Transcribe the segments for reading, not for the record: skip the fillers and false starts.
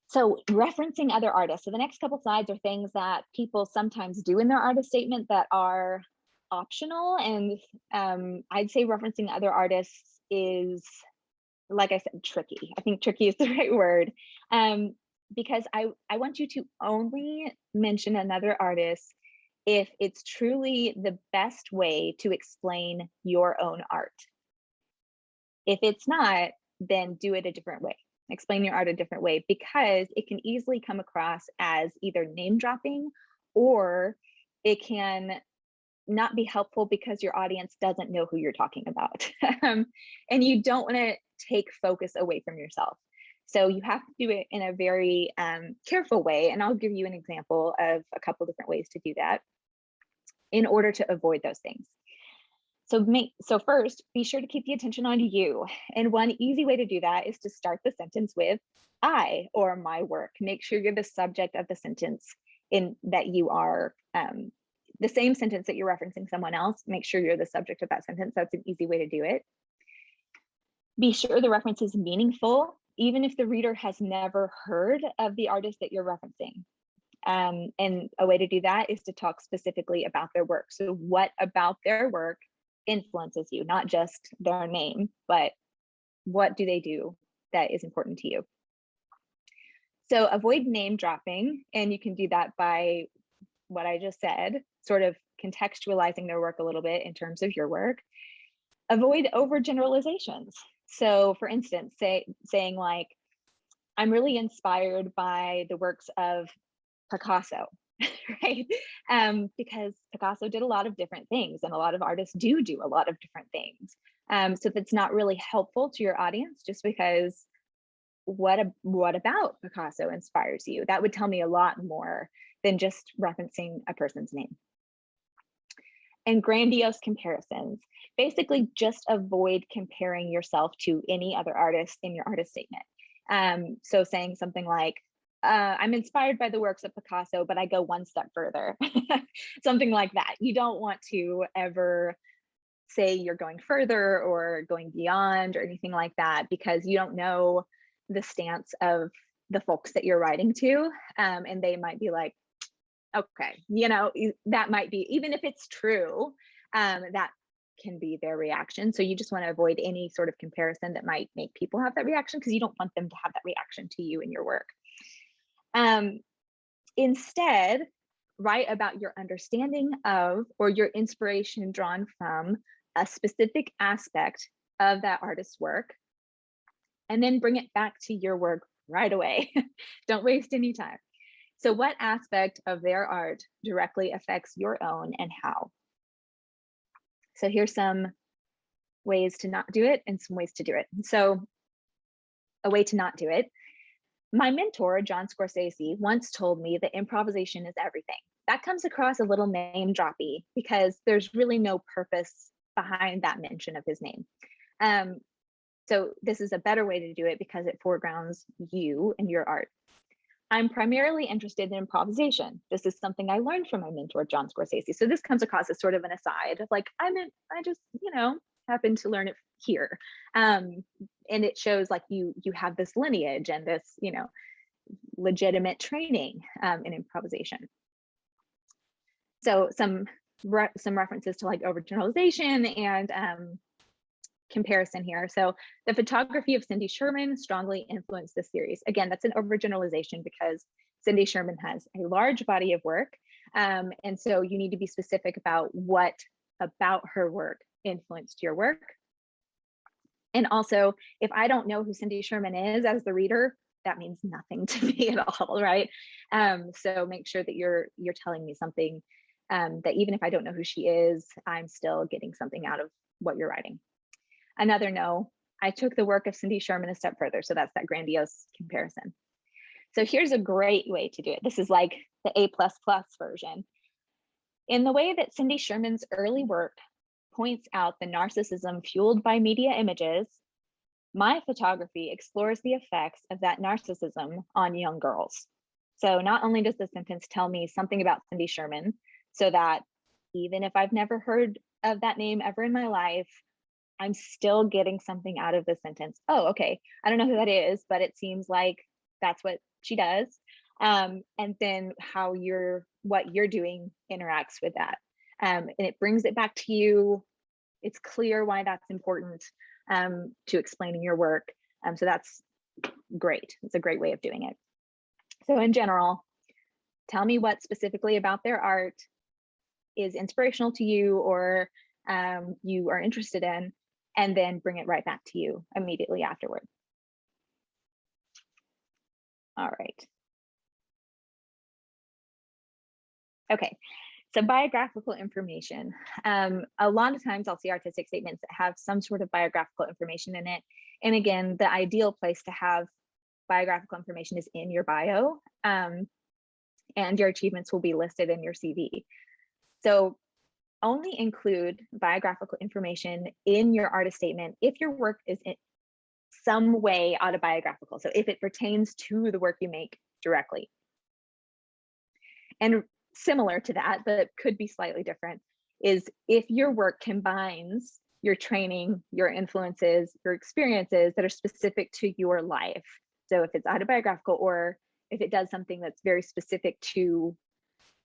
So referencing other artists. So the next couple slides are things that people sometimes do in their artist statement that are optional. And I'd say referencing other artists is, like I said, tricky. I think tricky is the right word. Because I want you to only mention another artist if it's truly the best way to explain your own art. If it's not, then do it a different way. Explain your art a different way, because it can easily come across as either name dropping, or it can not be helpful because your audience doesn't know who you're talking about. And you don't want to take focus away from yourself. So you have to do it in a very careful way. And I'll give you an example of a couple different ways to do that in order to avoid those things. So first, be sure to keep the attention on you. And one easy way to do that is to start the sentence with I or my work. Make sure you're the subject of the sentence in that you are the same sentence that you're referencing someone else. Make sure you're the subject of that sentence. That's an easy way to do it. Be sure the reference is meaningful, even if the reader has never heard of the artist that you're referencing. And a way to do that is to talk specifically about their work. So what about their work influences you? Not just their name, but what do they do that is important to you? So avoid name dropping, and you can do that by what I just said, sort of contextualizing their work a little bit in terms of your work. Avoid overgeneralizations. So for instance, saying like, I'm really inspired by the works of Picasso, right? Because Picasso did a lot of different things, and a lot of artists do a lot of different things. So that's not really helpful to your audience, just because what about Picasso inspires you? That would tell me a lot more than just referencing a person's name. And grandiose comparisons. Basically, just avoid comparing yourself to any other artist in your artist statement. So saying something like, I'm inspired by the works of Picasso, but I go one step further. Something like that. You don't want to ever say you're going further or going beyond or anything like that, because you don't know the stance of the folks that you're writing to. And they might be like, okay, that might be, even if it's true, that can be their reaction. So you just want to avoid any sort of comparison that might make people have that reaction, because you don't want them to have that reaction to you in your work. Instead, write about your understanding of or your inspiration drawn from a specific aspect of that artist's work, and then bring it back to your work right away. Don't waste any time. So what aspect of their art directly affects your own, and how? So here's some ways to not do it and some ways to do it. So a way to not do it. My mentor, John Scorsese, once told me that improvisation is everything. That comes across a little name droppy because there's really no purpose behind that mention of his name. So this is a better way to do it because it foregrounds you and your art. I'm primarily interested in improvisation. This is something I learned from my mentor, John Scorsese. So this comes across as sort of an aside of like, I just, happened to learn it here. And it shows like you have this lineage and this, legitimate training in improvisation. So some references to like overgeneralization and comparison here. So the photography of Cindy Sherman strongly influenced this series. Again, that's an overgeneralization because Cindy Sherman has a large body of work. And so you need to be specific about what about her work influenced your work. And also, if I don't know who Cindy Sherman is as the reader, that means nothing to me at all, right? So make sure that you're telling me something that even if I don't know who she is, I'm still getting something out of what you're writing. Another no, I took the work of Cindy Sherman a step further. So that's that grandiose comparison. So here's a great way to do it. This is like the A++ version. In the way that Cindy Sherman's early work points out the narcissism fueled by media images, my photography explores the effects of that narcissism on young girls. So not only does the sentence tell me something about Cindy Sherman, so that even if I've never heard of that name ever in my life, I'm still getting something out of the sentence. Oh, okay. I don't know who that is, but it seems like that's what she does. And then how what you're doing interacts with that. And it brings it back to you. It's clear why that's important to explaining your work. So that's great. It's a great way of doing it. So in general, tell me what specifically about their art is inspirational to you or you are interested in, and then bring it right back to you immediately afterward. All right. Okay, so biographical information. A lot of times I'll see artistic statements that have some sort of biographical information in it. And again, the ideal place to have biographical information is in your bio, and your achievements will be listed in your CV. So only include biographical information in your artist statement if your work is in some way autobiographical. So if it pertains to the work you make directly. And similar to that, but could be slightly different, is if your work combines your training, your influences, your experiences that are specific to your life. So if it's autobiographical, or if it does something that's very specific to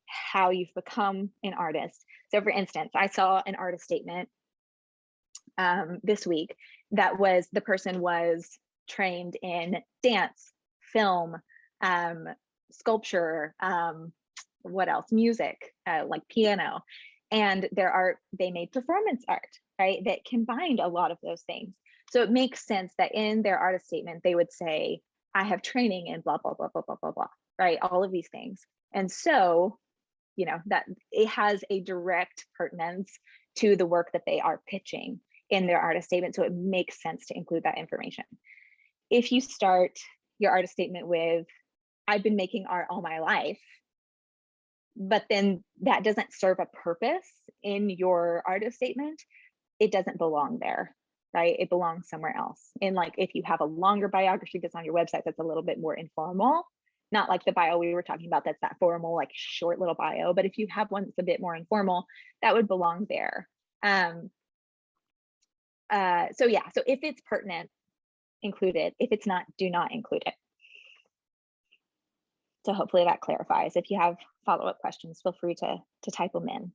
how you've become an artist. So for instance, I saw an artist statement this week that was, the person was trained in dance, film, sculpture, what else, music, like piano, and they made performance art, right, that combined a lot of those things. So it makes sense that in their artist statement they would say, I have training in blah blah blah blah blah blah blah, right, all of these things. And so, you know, that it has a direct pertinence to the work that they are pitching in their artist statement, so it makes sense to include that information. If you start your artist statement with, I've been making art all my life, but then that doesn't serve a purpose in your artist statement, it doesn't belong there, right? It belongs somewhere else. And like, if you have a longer biography that's on your website that's a little bit more informal, not like the bio we were talking about, that's that formal, like short little bio, but if you have one that's a bit more informal, that would belong there. So yeah, so if it's pertinent, include it. If it's not, do not include it. So hopefully that clarifies. If you have follow-up questions, feel free to type them in.